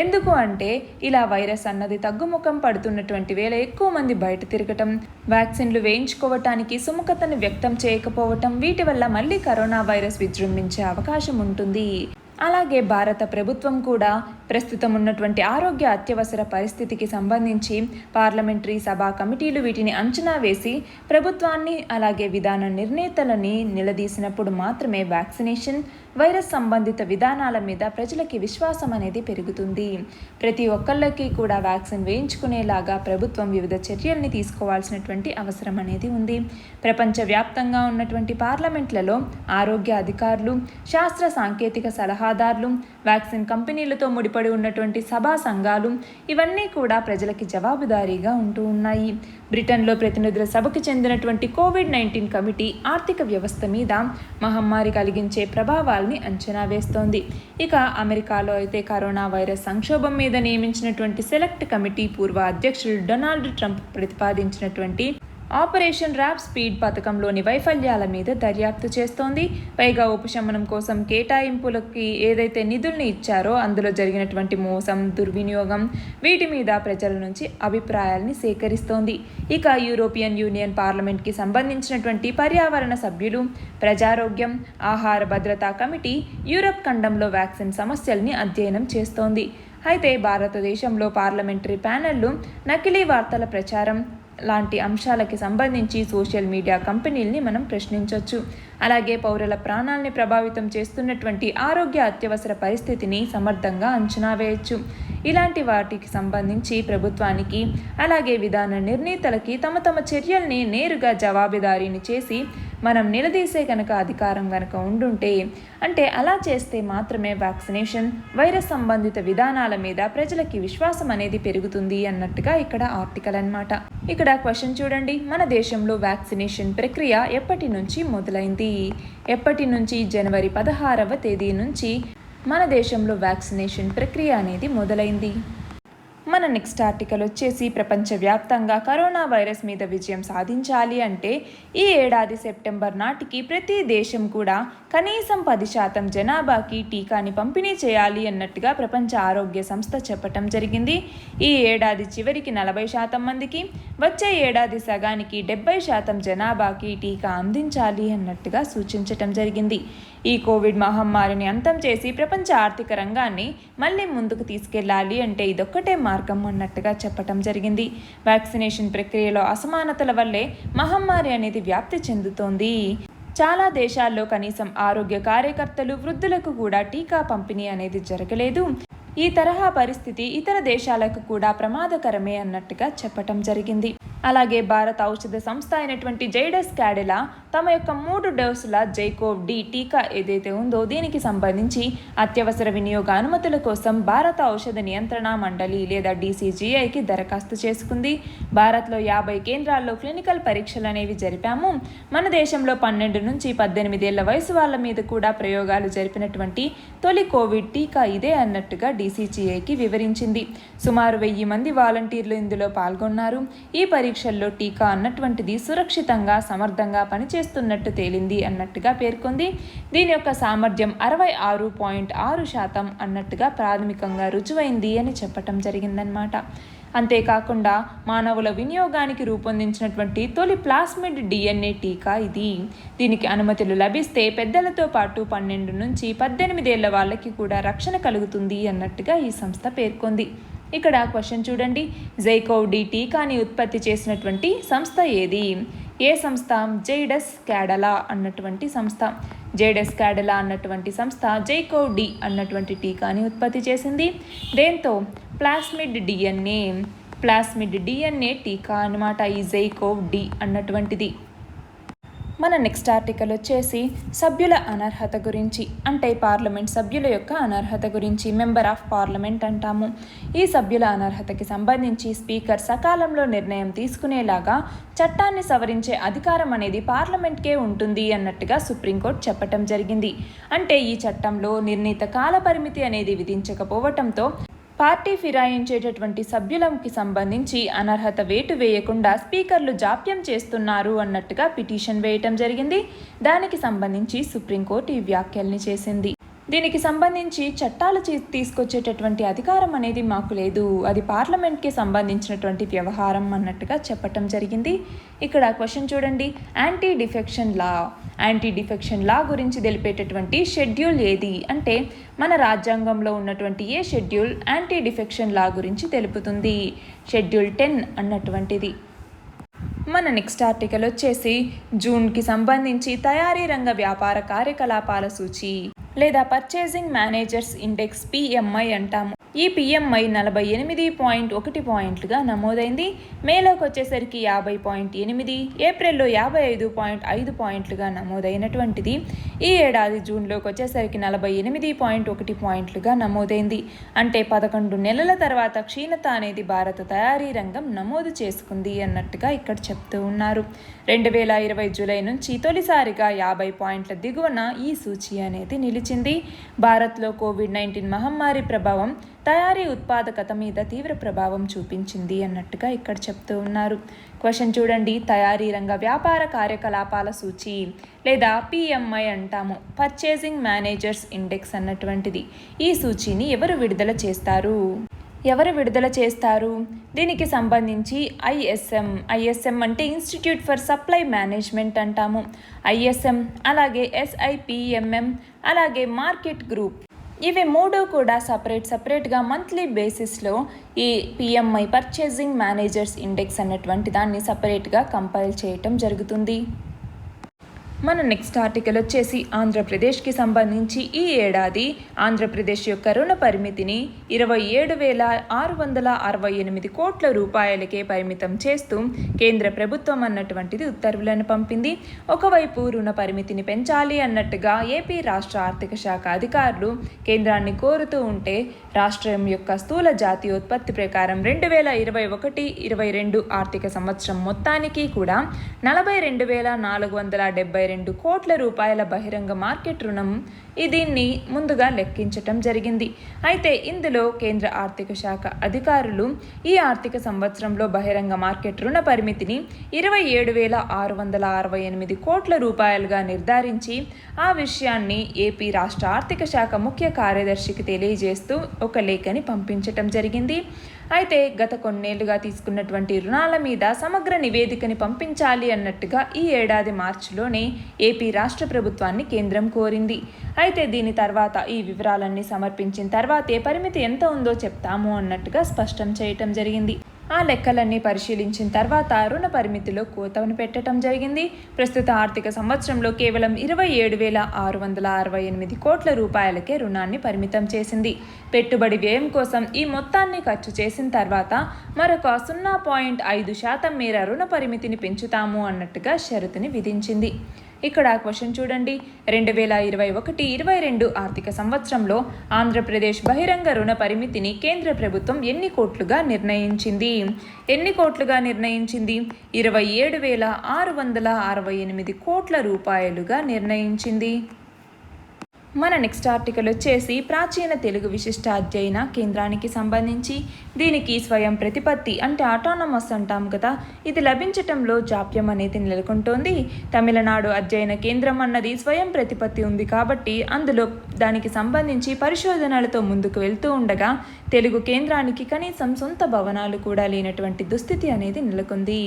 ఎందుకు అంటే ఇలా వైరస్ అన్నది తగ్గుముఖం పడుతున్నటువంటి వేళ ఎక్కువ మంది బయట తిరగటం, వ్యాక్సిన్లు వేయించుకోవటానికి సుముఖతను వ్యక్తం చేయకపోవటం, వీటి వల్ల మళ్ళీ కరోనా వైరస్ విజృంభించే అవకాశం ఉంటుంది. అలాగే భారత ప్రభుత్వం కూడా ప్రస్తుతం ఉన్నటువంటి ఆరోగ్య అత్యవసర పరిస్థితికి సంబంధించి పార్లమెంటరీ సభా కమిటీలు వీటిని అంచనా వేసి ప్రభుత్వాన్ని అలాగే విధాన నిర్ణేతలని నిలదీసినప్పుడు మాత్రమే వ్యాక్సినేషన్, వైరస్ సంబంధిత విధానాల మీద ప్రజలకి విశ్వాసం అనేది పెరుగుతుంది. ప్రతి ఒక్కళ్ళకి కూడా వ్యాక్సిన్ వేయించుకునేలాగా ప్రభుత్వం వివిధ చర్యల్ని తీసుకోవాల్సినటువంటి అవసరం అనేది ఉంది. ప్రపంచవ్యాప్తంగా ఉన్నటువంటి పార్లమెంట్లలో ఆరోగ్య అధికారులు, శాస్త్ర సాంకేతిక సలహాదారులు, వ్యాక్సిన్ కంపెనీలతో ముడిపడి ఉన్నటువంటి సభా సంఘాలు ఇవన్నీ కూడా ప్రజలకి జవాబుదారీగా ఉంటూ ఉన్నాయి. బ్రిటన్లో ప్రతినిధుల సభకు చెందినటువంటి కోవిడ్-19 కమిటీ ఆర్థిక వ్యవస్థ మీద మహమ్మారి కలిగించే ప్రభావాల్ని అంచనా వేస్తోంది. ఇక అమెరికాలో అయితే కరోనా వైరస్ సంక్షోభం మీద నియమించినటువంటి సెలెక్ట్ కమిటీ పూర్వ అధ్యక్షుడు డొనాల్డ్ ట్రంప్ ప్రతిపాదించినటువంటి ఆపరేషన్ ర్యాప్ స్పీడ్ పథకంలోని వైఫల్యాల మీద దర్యాప్తు చేస్తోంది. పైగా ఉపశమనం కోసం కేటాయింపులకి ఏదైతే నిధుల్ని ఇచ్చారో అందులో జరిగినటువంటి మోసం, దుర్వినియోగం వీటి మీద ప్రజల నుంచి అభిప్రాయాల్ని సేకరిస్తోంది. ఇక యూరోపియన్ యూనియన్ పార్లమెంట్కి సంబంధించినటువంటి పర్యావరణ సభ్యులు, ప్రజారోగ్యం, ఆహార భద్రతా కమిటీ యూరప్ ఖండంలో వ్యాక్సిన్ సమస్యల్ని అధ్యయనం చేస్తోంది. అయితే భారతదేశంలో పార్లమెంటరీ ప్యానెళ్లు నకిలీ వార్తల ప్రచారం లాంటి అంశాలకి సంబంధించి సోషల్ మీడియా కంపెనీల్ని మనం ప్రశ్నించవచ్చు. అలాగే పౌరుల ప్రాణాలని ప్రభావితం చేస్తున్నటువంటి ఆరోగ్య అత్యవసర పరిస్థితిని సమర్థంగా అంచనా వేయచ్చు. ఇలాంటి వాటికి సంబంధించి ప్రభుత్వానికి అలాగే విధాన నిర్ణేతలకి తమ చర్యల్ని నేరుగా జవాబుదారీని చేసి మనం నిలదీసే కనుక అధికారం కనుక ఉండుంటే, అంటే అలా చేస్తే మాత్రమే వ్యాక్సినేషన్, వైరస్ సంబంధిత విధానాల మీద ప్రజలకి విశ్వాసం అనేది పెరుగుతుంది అన్నట్టుగా ఇక్కడ ఆర్టికల్ అన్నమాట. ఇక్కడ క్వశ్చన్ చూడండి, మన దేశంలో వ్యాక్సినేషన్ ప్రక్రియ ఎప్పటి నుంచి మొదలైంది? ఎప్పటి నుంచి? జనవరి 16వ తేదీ నుంచి మన దేశంలో వ్యాక్సినేషన్ ప్రక్రియ అనేది మొదలైంది. మన నెక్స్ట్ ఆర్టికల్ వచ్చేసి ప్రపంచవ్యాప్తంగా కరోనా వైరస్ మీద విజయం సాధించాలి అంటే ఈ ఏడాది సెప్టెంబర్ నాటికి ప్రతి దేశం కూడా కనీసం 10% జనాభాకి టీకాని పంపిణీ చేయాలి అన్నట్టుగా ప్రపంచ ఆరోగ్య సంస్థ చెప్పటం జరిగింది. ఈ ఏడాది చివరికి 40% మందికి, వచ్చే ఏడాది సగానికి 70% జనాభాకి టీకా అందించాలి అన్నట్టుగా సూచించటం జరిగింది. ఈ కోవిడ్ మహమ్మారిని అంతం చేసి ప్రపంచ ఆర్థిక రంగాన్ని మళ్ళీ ముందుకు తీసుకెళ్లాలి అంటే ఇదొక్కటే మార్గం అన్నట్టుగా చెప్పటం జరిగింది. వ్యాక్సినేషన్ ప్రక్రియలో అసమానతల వల్లే మహమ్మారి అనేది వ్యాప్తి చెందుతోంది. చాలా దేశాల్లో కనీసం ఆరోగ్య కార్యకర్తలు, వృద్ధులకు కూడా టీకా పంపిణీ అనేది జరగలేదు. ఈ తరహా పరిస్థితి ఇతర దేశాలకు కూడా ప్రమాదకరమే అన్నట్టుగా చెప్పటం జరిగింది. అలాగే భారత ఔషధ సంస్థ అయినటువంటి జైడస్ క్యాడిలా తమ యొక్క 3 డోసుల జైకోవ్-డి టీకా ఏదైతే ఉందో దీనికి సంబంధించి అత్యవసర వినియోగ అనుమతుల కోసం భారత ఔషధ నియంత్రణ మండలి లేదా DCGIకి దరఖాస్తు చేసుకుంది. భారత్లో 50 కేంద్రాల్లో క్లినికల్ పరీక్షలు అనేవి జరిపాము. మన దేశంలో 12 నుంచి 18 ఏళ్ల వయసు వాళ్ళ మీద కూడా ప్రయోగాలు జరిపినటువంటి తొలి కోవిడ్ టీకా ఇదే అన్నట్టుగా DCGIకి వివరించింది. సుమారు 1000 మంది వాలంటీర్లు ఇందులో పాల్గొన్నారు. ఈ పరీక్షల్లో టీకా అన్నటువంటిది సురక్షితంగా, సమర్థంగా పనిచేస్తున్నట్టు తేలింది అన్నట్టుగా పేర్కొంది. దీని యొక్క సామర్థ్యం 66.6% అన్నట్టుగా ప్రాథమికంగా రుజువైంది అని చెప్పటం జరిగిందనమాట. అంతేకాకుండా మానవుల వినియోగానికి రూపొందించినటువంటి తొలి ప్లాస్మిడ్ DNA టీకా ఇది. దీనికి అనుమతులు లభిస్తే పెద్దలతో పాటు 12 నుంచి 18 ఏళ్ల వాళ్ళకి కూడా రక్షణ కలుగుతుంది అన్నట్టుగా ఈ సంస్థ పేర్కొంది. ఇక్కడ క్వశ్చన్ చూడండి, జైకోవ్-డి టీకాని ఉత్పత్తి చేసినటువంటి సంస్థ ఏది? ఏ సంస్థ? జైడస్ క్యాడిలా అన్నటువంటి సంస్థ. జైడస్ క్యాడిలా అన్నటువంటి సంస్థ జైకోవ్-డి అన్నటువంటి టీకాని ఉత్పత్తి చేసింది. దేంతో? ప్లాస్మిడ్ DNA టీకా అన్నమాట ఈ జైకోవ్-డి అన్నటువంటిది. మన నెక్స్ట్ ఆర్టికల్ వచ్చేసి సభ్యుల అనర్హత గురించి, అంటే పార్లమెంట్ సభ్యుల యొక్క అనర్హత గురించి. మెంబర్ ఆఫ్ పార్లమెంట్ అంటాము. ఈ సభ్యుల అనర్హతకి సంబంధించి స్పీకర్ సకాలంలో నిర్ణయం తీసుకునేలాగా చట్టాన్ని సవరించే అధికారం అనేది పార్లమెంట్కే ఉంటుంది అన్నట్టుగా సుప్రీంకోర్టు చెప్పటం జరిగింది. అంటే ఈ చట్టంలో నిర్ణీత కాల పరిమితి అనేది విధించకపోవటంతో పార్టీ ఫిరాయించేటటువంటి సభ్యులకి సంబంధించి అనర్హత వేటు వేయకుండా స్పీకర్లు జాప్యం చేస్తున్నారు అన్నట్టుగా పిటిషన్ వేయటం జరిగింది. దానికి సంబంధించి సుప్రీంకోర్టు ఈ వ్యాఖ్యల్ని చేసింది. దీనికి సంబంధించి చట్టాలు తీసుకొచ్చేటటువంటి అధికారం అనేది మాకు లేదు, అది పార్లమెంట్కి సంబంధించినటువంటి వ్యవహారం అన్నట్టుగా చెప్పటం జరిగింది. ఇక్కడ క్వశ్చన్ చూడండి, యాంటీ డిఫెక్షన్ లా గురించి తెలిపేటటువంటి షెడ్యూల్ ఏది? అంటే మన రాజ్యాంగంలో ఉన్నటువంటి ఏ షెడ్యూల్ యాంటీ డిఫెక్షన్ లా గురించి తెలుపుతుంది? షెడ్యూల్ 10 అన్నటువంటిది. మన నెక్స్ట్ ఆర్టికల్ వచ్చేసి జూన్కి సంబంధించి తయారీ రంగ వ్యాపార కార్యకలాపాల సూచి లేదా పర్చేసింగ్ మేనేజర్స్ ఇండెక్స్ PMI అంటాము. ఈ PMI 48.1 పాయింట్లుగా నమోదైంది. మేలోకి వచ్చేసరికి 50.8, ఏప్రిల్లో 55.5 పాయింట్లుగా నమోదైనటువంటిది ఈ ఏడాది జూన్లోకి వచ్చేసరికి 48.1 పాయింట్లుగా నమోదైంది. అంటే 11 నెలల తర్వాత క్షీణత అనేది భారత తయారీ రంగం నమోదు చేసుకుంది అన్నట్టుగా ఇక్కడ చెప్తూ ఉన్నారు. 2020 జూలై నుంచి తొలిసారిగా 50 పాయింట్ల దిగువన ఈ సూచి అనేది నిలిచింది. భారత్లో కోవిడ్-19 మహమ్మారి ప్రభావం తయారీ ఉత్పాదకత మీద తీవ్ర ప్రభావం చూపించింది అన్నట్టుగా ఇక్కడ చెప్తూ ఉన్నారు. క్వశ్చన్ చూడండి, తయారీ రంగ వ్యాపార కార్యకలాపాల సూచి లేదా PMI అంటాము. పర్చేసింగ్ మేనేజర్స్ ఇండెక్స్ అన్నటువంటిది. ఈ సూచీని ఎవరు విడుదల చేస్తారు? దీనికి సంబంధించి ISM అంటే ఇన్స్టిట్యూట్ ఫర్ సప్లై మేనేజ్మెంట్ అంటాము. ISM అలాగే SIPMM అలాగే మార్కెట్ గ్రూప్, ఇవి 3 కూడా సపరేట్గా మంత్లీ బేసిస్లో ఈ PMI పర్చేసింగ్ మేనేజర్స్ ఇండెక్స్ అన్నటువంటి దాన్ని సపరేట్గా కంపైల్ చేయటం జరుగుతుంది. మన నెక్స్ట్ ఆర్టికల్ వచ్చేసి ఆంధ్రప్రదేశ్కి సంబంధించి ఈ ఏడాది ఆంధ్రప్రదేశ్ యొక్క రుణ పరిమితిని 27,668 కోట్ల రూపాయలకే పరిమితం చేస్తూ కేంద్ర ప్రభుత్వం అన్నటువంటిది ఉత్తర్వులను పంపింది. ఒకవైపు రుణ పరిమితిని పెంచాలి అన్నట్టుగా ఏపీ రాష్ట్ర ఆర్థిక శాఖ అధికారులు కేంద్రాన్ని కోరుతూ ఉంటే రాష్ట్రం యొక్క స్థూల జాతీయోత్పత్తి ప్రకారం 2021-22 ఆర్థిక సంవత్సరం మొత్తానికి కూడా 42,472 2 కోట్ల రూపాయల బహిరంగ మార్కెట్ రుణం దీన్ని ముందుగా లెక్కించటం జరిగింది. అయితే ఇందులో కేంద్ర ఆర్థిక శాఖ అధికారులు ఈ ఆర్థిక సంవత్సరంలో బహిరంగ మార్కెట్ రుణ పరిమితిని 27,668 కోట్ల రూపాయలుగా నిర్ధారించి ఆ విషయాన్ని ఏపీ రాష్ట్ర ఆర్థిక శాఖ ముఖ్య కార్యదర్శికి తెలియజేస్తూ ఒక లేఖని పంపించటం జరిగింది. అయితే గత కొన్నేళ్లుగా తీసుకున్నటువంటి రుణాల మీద సమగ్ర నివేదికని పంపించాలి అన్నట్టుగా ఈ ఏడాది మార్చిలోనే ఏపీ రాష్ట్ర ప్రభుత్వాన్ని కేంద్రం కోరింది. అయితే దీని తర్వాత ఈ వివరాలన్నీ సమర్పించిన తర్వాతే పరిమితి ఎంత ఉందో చెప్తాము అన్నట్టుగా స్పష్టం చేయటం జరిగింది. ఆ లెక్కలన్నీ పరిశీలించిన తర్వాత రుణ పరిమితిలో కోతను పెట్టడం జరిగింది. ప్రస్తుత ఆర్థిక సంవత్సరంలో కేవలం 27,668 కోట్ల రూపాయలకే రుణాన్ని పరిమితం చేసింది. పెట్టుబడి వ్యయం కోసం ఈ మొత్తాన్ని ఖర్చు చేసిన తర్వాత మరొక 0.5% మేర రుణ పరిమితిని పెంచుతాము అన్నట్టుగా షరతుని విధించింది. ఇక్కడ క్వశ్చన్ చూడండి. 2021-22 ఆర్థిక సంవత్సరంలో ఆంధ్రప్రదేశ్ బహిరంగ రుణ పరిమితిని కేంద్ర ప్రభుత్వం ఎన్ని కోట్లుగా నిర్ణయించింది? 27,668 కోట్ల రూపాయలుగా నిర్ణయించింది. మన నెక్స్ట్ ఆర్టికల్ వచ్చేసి ప్రాచీన తెలుగు విశిష్ట అధ్యయన కేంద్రానికి సంబంధించి. దీనికి స్వయం ప్రతిపత్తి అంటే ఆటోనమస్ అంటాం కదా, ఇది లభించటంలో జాప్యం అనేది నెలకొంటోంది. తమిళనాడు అధ్యయన కేంద్రం అన్నది స్వయం ప్రతిపత్తి ఉంది కాబట్టి అందులో దానికి సంబంధించి పరిశోధనలతో ముందుకు వెళ్తూ ఉండగా తెలుగు కేంద్రానికి కనీసం సొంత భవనాలు కూడా లేనటువంటి దుస్థితి అనేది నెలకొంది.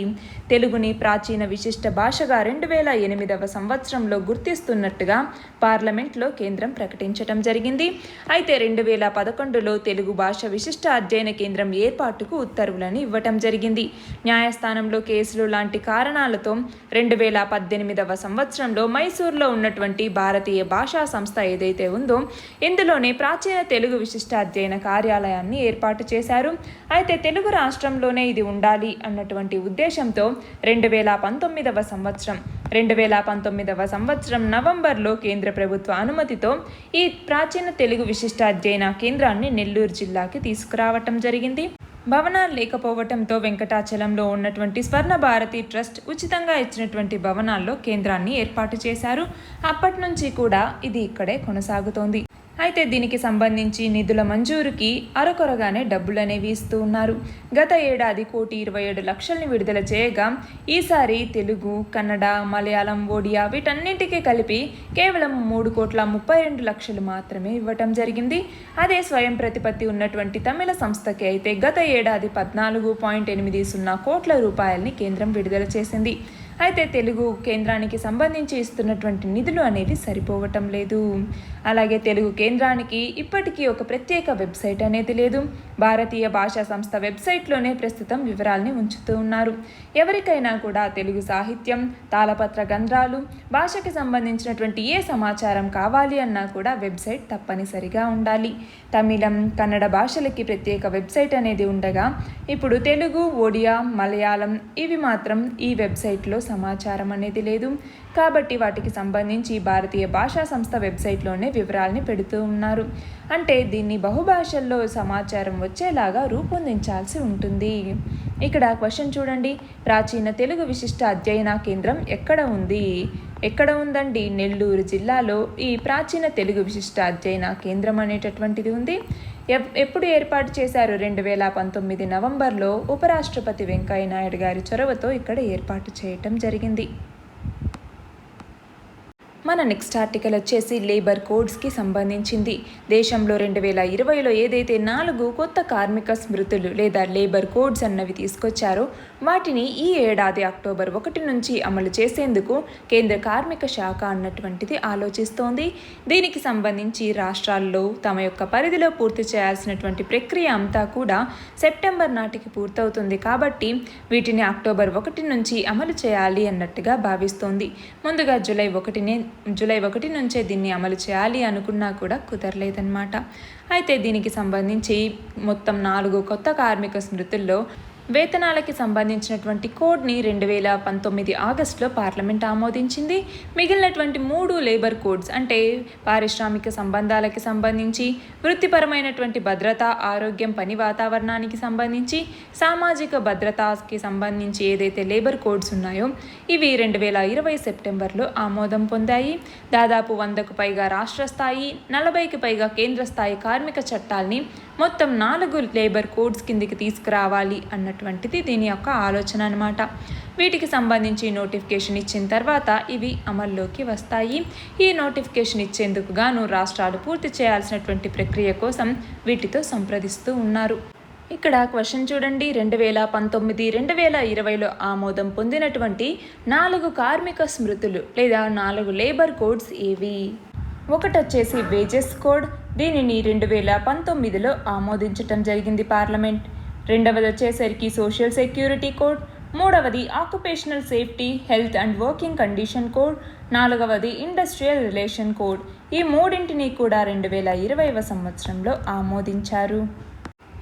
తెలుగుని ప్రాచీన విశిష్ట భాషగా 2008వ సంవత్సరంలో గుర్తిస్తున్నట్టుగా పార్లమెంట్లో కేంద్రం ప్రకటించడం జరిగింది. అయితే 2011లో తెలుగు భాష విశిష్ట అధ్యయన కేంద్రం ఏర్పాటుకు ఉత్తర్వులను ఇవ్వటం జరిగింది. న్యాయస్థానంలో కేసులు లాంటి కారణాలతో 2018వ సంవత్సరంలో మైసూర్లో ఉన్నటువంటి భారతీయ భాషా సంస్థ ఏదైతే ఉందో ఇందులోనే ప్రాచీన తెలుగు విశిష్ట అధ్యయన కార్యాలయాన్ని ఏర్పాటు చేశారు. అయితే తెలుగు రాష్ట్రంలోనే ఇది ఉండాలి అన్నటువంటి ఉద్దేశంతో 2019వ సంవత్సరం నవంబర్లో కేంద్ర ప్రభుత్వ అనుమతితో ఈ ప్రాచీన తెలుగు విశిష్ట అధ్యయన కేంద్రాన్ని నెల్లూరు జిల్లాకి తీసుకురావటం జరిగింది. భవనాలు లేకపోవటంతో వెంకటాచలంలో ఉన్నటువంటి స్వర్ణ భారతి ట్రస్ట్ ఉచితంగా ఇచ్చినటువంటి భవనాల్లో కేంద్రాన్ని ఏర్పాటు చేశారు. అప్పటి నుంచి కూడా ఇది ఇక్కడే కొనసాగుతోంది. అయితే దీనికి సంబంధించి నిధుల మంజూరుకి అరకొరగానే డబ్బులు అనేవి ఇస్తూ ఉన్నారు. గత ఏడాది 1,27,00,000ని విడుదల చేయగా ఈసారి తెలుగు, కన్నడ, మలయాళం, ఒడియా వీటన్నింటికీ కలిపి కేవలం 3,32,00,000 మాత్రమే ఇవ్వటం జరిగింది. అదే స్వయం ప్రతిపత్తి ఉన్నటువంటి తమిళ సంస్థకి అయితే గత ఏడాది 14.80 కోట్ల రూపాయలని కేంద్రం విడుదల చేసింది. అయితే తెలుగు కేంద్రానికి సంబంధించి ఇస్తున్నటువంటి నిధులు అనేవి సరిపోవటం లేదు. అలాగే తెలుగు కేంద్రానికి ఇప్పటికీ ఒక ప్రత్యేక వెబ్సైట్ అనేది లేదు. భారతీయ భాషా సంస్థ వెబ్సైట్లోనే ప్రస్తుతం వివరాల్ని ఉంచుతూ ఉన్నారు. ఎవరికైనా కూడా తెలుగు సాహిత్యం, తాళపత్ర గ్రంథాలు, భాషకి సంబంధించినటువంటి ఏ సమాచారం కావాలి అన్నా కూడా వెబ్సైట్ తప్పనిసరిగా ఉండాలి. తమిళం, కన్నడ భాషలకి ప్రత్యేక వెబ్సైట్ అనేది ఉండగా ఇప్పుడు తెలుగు, ఒడియా, మలయాళం ఇవి మాత్రం ఈ వెబ్సైట్లో సమాచారం అనేది లేదు. కాబట్టి వాటికి సంబంధించి భారతీయ భాషా సంస్థ వెబ్సైట్లోనే వివరాల్ని పెడుతూ ఉన్నారు. అంటే దీన్ని బహుభాషల్లో సమాచారం వచ్చేలాగా రూపొందించాల్సి ఉంటుంది. ఇక్కడ క్వశ్చన్ చూడండి. ప్రాచీన తెలుగు విశిష్ట అధ్యయన కేంద్రం ఎక్కడ ఉంది? ఎక్కడ ఉందండి? నెల్లూరు జిల్లాలో ఈ ప్రాచీన తెలుగు విశిష్ట అధ్యయన కేంద్రం అనేటటువంటిది ఉంది. ఎప్పుడు ఏర్పాటు చేశారు? 2019 నవంబర్లో ఉపరాష్ట్రపతి వెంకయ్య నాయుడు గారి చొరవతో ఇక్కడ ఏర్పాటు చేయటం జరిగింది. మన నెక్స్ట్ ఆర్టికల్ వచ్చేసి లేబర్ కోడ్స్కి సంబంధించింది. దేశంలో 2020లో ఏదైతే 4 కొత్త కార్మిక స్మృతులు లేదా లేబర్ కోడ్స్ అన్నవి తీసుకొచ్చారో వాటిని ఈ ఏడాది అక్టోబర్ 1 నుంచి అమలు చేసేందుకు కేంద్ర కార్మిక శాఖ అన్నటువంటిది ఆలోచిస్తోంది. దీనికి సంబంధించి రాష్ట్రాల్లో తమ యొక్క పరిధిలో పూర్తి చేయాల్సినటువంటి ప్రక్రియ అంతా కూడా సెప్టెంబర్ నాటికి పూర్తవుతుంది. కాబట్టి వీటిని అక్టోబర్ 1 నుంచి అమలు చేయాలి అన్నట్టుగా భావిస్తోంది. ముందుగా జూలై 1 నుంచే దీన్ని అమలు చేయాలి అనుకున్నా కూడా కుదరలేదన్నమాట. అయితే దీనికి సంబంధించి మొత్తం 4 కొత్త కార్మిక స్మృతుల్లో వేతనాలకి సంబంధించినటువంటి కోడ్ని 2019 ఆగస్టులో పార్లమెంట్ ఆమోదించింది. మిగిలినటువంటి 3 లేబర్ కోడ్స్ అంటే పారిశ్రామిక సంబంధాలకి సంబంధించి, వృత్తిపరమైనటువంటి భద్రత, ఆరోగ్యం, పని వాతావరణానికి సంబంధించి, సామాజిక భద్రతకి సంబంధించి ఏదైతే లేబర్ కోడ్స్ ఉన్నాయో ఇవి 2020 సెప్టెంబర్లో ఆమోదం పొందాయి. దాదాపు 100కు పైగా రాష్ట్ర స్థాయి, 40కి పైగా కేంద్ర స్థాయి కార్మిక చట్టాల్ని మొత్తం 4 లేబర్ కోడ్స్ కిందికి తీసుకురావాలి అన్నటువంటిది దీని యొక్క ఆలోచన అన్నమాట. వీటికి సంబంధించి నోటిఫికేషన్ ఇచ్చిన తర్వాత ఇవి అమల్లోకి వస్తాయి. ఈ నోటిఫికేషన్ ఇచ్చేందుకు గాను రాష్ట్రాలు పూర్తి చేయాల్సినటువంటి ప్రక్రియ కోసం వీటితో సంప్రదిస్తూ ఉన్నారు. ఇక్కడ క్వశ్చన్ చూడండి, 2019, 2020లో ఆమోదం పొందినటువంటి 4 కార్మిక స్మృతులు లేదా 4 లేబర్ కోడ్స్ ఏవి? ఒకటి వచ్చేసి వేజెస్ కోడ్, దీనిని 2019లో ఆమోదించటం జరిగింది పార్లమెంట్. రెండవది వచ్చేసరికి సోషల్ సెక్యూరిటీ కోడ్, మూడవది occupational safety, health and working condition code, నాలుగవది ఇండస్ట్రియల్ రిలేషన్ కోడ్. ఈ మూడింటిని కూడా 2020వ సంవత్సరంలో ఆమోదించారు.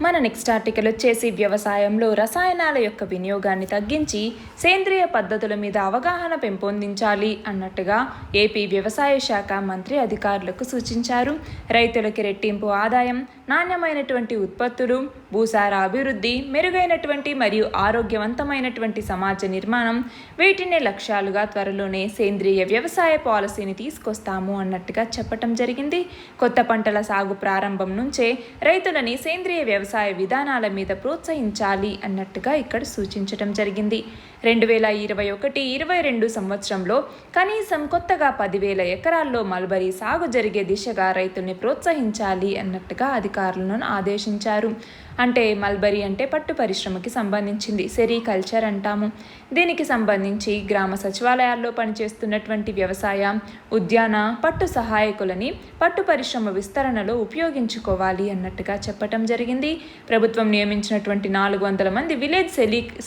మన నెక్స్ట్ ఆర్టికల్ వచ్చేసి వ్యవసాయంలో రసాయనాల యొక్క వినియోగాన్ని తగ్గించి సేంద్రియ పద్ధతుల మీద అవగాహన పెంపొందించాలి అన్నట్టుగా ఏపీ వ్యవసాయ శాఖ మంత్రి అధికారులకు సూచించారు. రైతులకి రెట్టింపు ఆదాయం, నాణ్యమైనటువంటి ఉత్పత్తులు, భూసార అభివృద్ధి, మెరుగైనటువంటి మరియు ఆరోగ్యవంతమైనటువంటి సమాజ నిర్మాణం, వీటినే లక్ష్యాలుగా త్వరలోనే సేంద్రియ వ్యవసాయ పాలసీని తీసుకొస్తాము అన్నట్టుగా చెప్పటం జరిగింది. కొత్త పంటల సాగు ప్రారంభం నుంచే రైతులని సేంద్రియ వ్యవసాయ విధానాల మీద ప్రోత్సహించాలి అన్నట్టుగా ఇక్కడ సూచించటం జరిగింది. 2021-22 సంవత్సరంలో కనీసం కొత్తగా 10,000 ఎకరాల్లో మల్బరీ సాగు జరిగే దిశగా రైతుల్ని ప్రోత్సహించాలి అన్నట్టుగా అధికారులను ఆదేశించారు. అంటే మల్బరీ అంటే పట్టు పరిశ్రమకి సంబంధించింది, సెరికల్చర్ అంటాము. దీనికి సంబంధించి గ్రామ సచివాలయాల్లో పనిచేస్తున్నటువంటి వ్యవసాయ, ఉద్యాన, పట్టు సహాయకులని పట్టు పరిశ్రమ విస్తరణలో ఉపయోగించుకోవాలి అన్నట్టుగా చెప్పటం జరిగింది. ప్రభుత్వం నియమించినటువంటి 400 మంది విలేజ్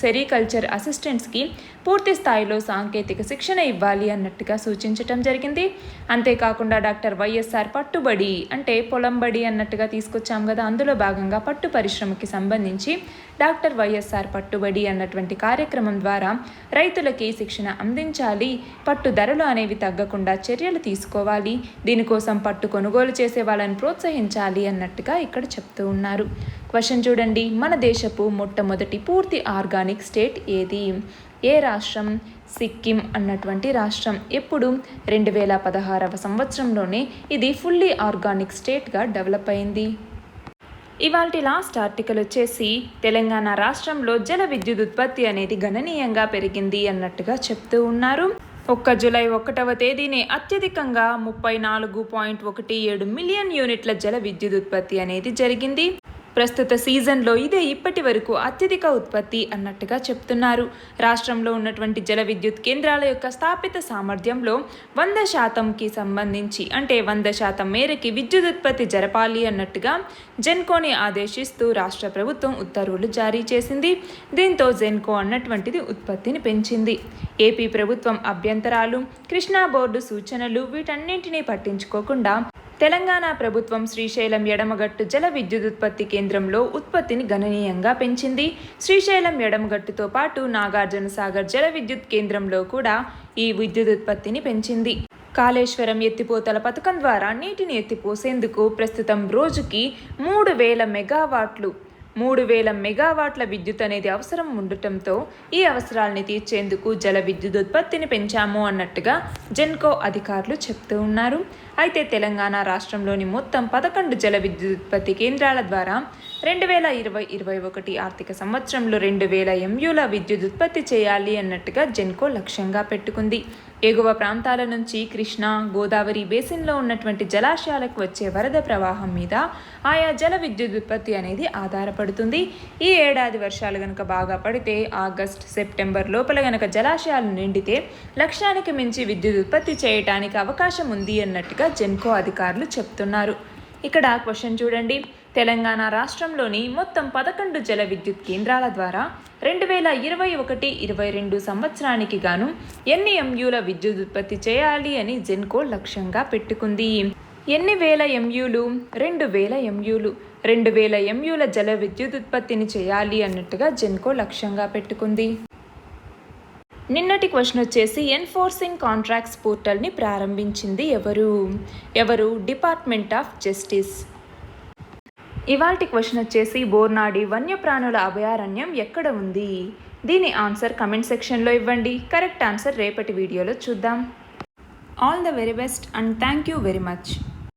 సెరికల్చర్ అసిస్టెంట్స్కి పూర్తి స్థాయిలో సాంకేతిక శిక్షణ ఇవ్వాలి అన్నట్టుగా సూచించటం జరిగింది. అంతేకాకుండా డాక్టర్ వైఎస్ఆర్ పట్టుబడి అంటే పొలంబడి అన్నట్టుగా తీసుకొచ్చాం కదా, అందులో భాగంగా పట్టు పరిశ్రమకి సంబంధించి డాక్టర్ వైఎస్ఆర్ పట్టుబడి అన్నటువంటి కార్యక్రమం ద్వారా రైతులకి శిక్షణ అందించాలి. పట్టు ధరలు అనేవి తగ్గకుండా చర్యలు తీసుకోవాలి. దీనికోసం పట్టు కొనుగోలు చేసే వాళ్ళని ప్రోత్సహించాలి అన్నట్టుగా ఇక్కడ చెప్తూ ఉన్నారు. క్వశ్చన్ చూడండి, మన దేశపు మొట్టమొదటి పూర్తి ఆర్గానిక్ స్టేట్ ఏది? ఏ రాష్ట్రం? సిక్కిం అన్నటువంటి రాష్ట్రం. ఎప్పుడు? 2016వ సంవత్సరంలోనే ఇది ఫుల్లీ ఆర్గానిక్ స్టేట్గా డెవలప్ అయింది. ఇవాల్టి లాస్ట్ ఆర్టికల్ వచ్చేసి తెలంగాణ రాష్ట్రంలో జల విద్యుత్ ఉత్పత్తి అనేది గణనీయంగా పెరిగింది అన్నట్టుగా చెప్తూ ఉన్నారు. జూలై 1వ తేదీనే అత్యధికంగా 34.17 మిలియన్ యూనిట్ల జల విద్యుత్ ఉత్పత్తి అనేది జరిగింది. ప్రస్తుత సీజన్లో ఇదే ఇప్పటి వరకు అత్యధిక ఉత్పత్తి అన్నట్టుగా చెప్తున్నారు. రాష్ట్రంలో ఉన్నటువంటి జల విద్యుత్ కేంద్రాల యొక్క స్థాపిత సామర్థ్యంలో 100%కి సంబంధించి అంటే 100% మేరకి విద్యుత్ ఉత్పత్తి జరపాలి అన్నట్టుగా జెన్కోని ఆదేశిస్తూ రాష్ట్ర ప్రభుత్వం ఉత్తర్వులు జారీ చేసింది. దీంతో జెన్కో అన్నటువంటిది ఉత్పత్తిని పెంచింది. ఏపీ ప్రభుత్వం అభ్యంతరాలు, కృష్ణా బోర్డు సూచనలు వీటన్నింటినీ పట్టించుకోకుండా తెలంగాణ ప్రభుత్వం శ్రీశైలం ఎడమగట్టు జల విద్యుత్ ఉత్పత్తి కేంద్రంలో ఉత్పత్తిని గణనీయంగా పెంచింది. శ్రీశైలం ఎడమగట్టుతో పాటు నాగార్జున సాగర్ జల విద్యుత్ కేంద్రంలో కూడా ఈ విద్యుత్ ఉత్పత్తిని పెంచింది. కాళేశ్వరం ఎత్తిపోతల పథకం ద్వారా నీటిని ఎత్తిపోసేందుకు ప్రస్తుతం రోజుకి 3,000 మెగావాట్ల విద్యుత్ అనేది అవసరం ఉండటంతో ఈ అవసరాలని తీర్చేందుకు జల విద్యుత్ ఉత్పత్తిని పెంచాము అన్నట్టుగా జెన్కో అధికారులు చెప్తూ ఉన్నారు. అయితే తెలంగాణ రాష్ట్రంలోని మొత్తం 11 జల విద్యుత్ ఉత్పత్తి కేంద్రాల ద్వారా 2020-21 ఆర్థిక సంవత్సరంలో 2,000 MUల విద్యుత్ ఉత్పత్తి చేయాలి అన్నట్టుగా జెన్కో లక్ష్యంగా పెట్టుకుంది. ఎగువ ప్రాంతాల నుంచి కృష్ణా, గోదావరి బేసిన్లో ఉన్నటువంటి జలాశయాలకు వచ్చే వరద ప్రవాహం మీద ఆయా జల విద్యుత్ ఉత్పత్తి అనేది ఆధారపడుతుంది. ఈ ఏడాది వర్షాలు గనక బాగా పడితే ఆగస్ట్, సెప్టెంబర్ లోపల గనక జలాశయాలు నిండితే లక్ష్యానికి మించి విద్యుత్ ఉత్పత్తి చేయడానికి అవకాశం ఉంది అన్నట్టుగా జెన్కో అధికారులు చెప్తున్నారు. ఇక్కడ క్వశ్చన్ చూడండి, తెలంగాణ రాష్ట్రంలోని మొత్తం 11 జల విద్యుత్ కేంద్రాల ద్వారా 2021-22 సంవత్సరానికి గాను ఎన్ని MUల విద్యుత్ ఉత్పత్తి చేయాలి అని జెన్కో లక్ష్యంగా పెట్టుకుంది? ఎన్ని వేల ఎంయూలు? 2000 ఎంయూలు. 2000 ఎంయూల జల విద్యుత్ ఉత్పత్తిని చేయాలి అన్నట్టుగా జెన్కో లక్ష్యంగా పెట్టుకుంది. నిన్నటి క్వశ్చన్ వచ్చేసి ఎన్ఫోర్సింగ్ కాంట్రాక్ట్స్ పోర్టల్ని ప్రారంభించింది ఎవరు? Department of justice. ఇవాల్టి క్వశ్చన్ వచ్చేసి బోర్నాడి వన్యప్రాణుల అభయారణ్యం ఎక్కడ ఉంది? దీని ఆన్సర్ కమెంట్ సెక్షన్లో ఇవ్వండి. కరెక్ట్ ఆన్సర్ రేపటి వీడియోలో చూద్దాం. All the very best and thank you very much.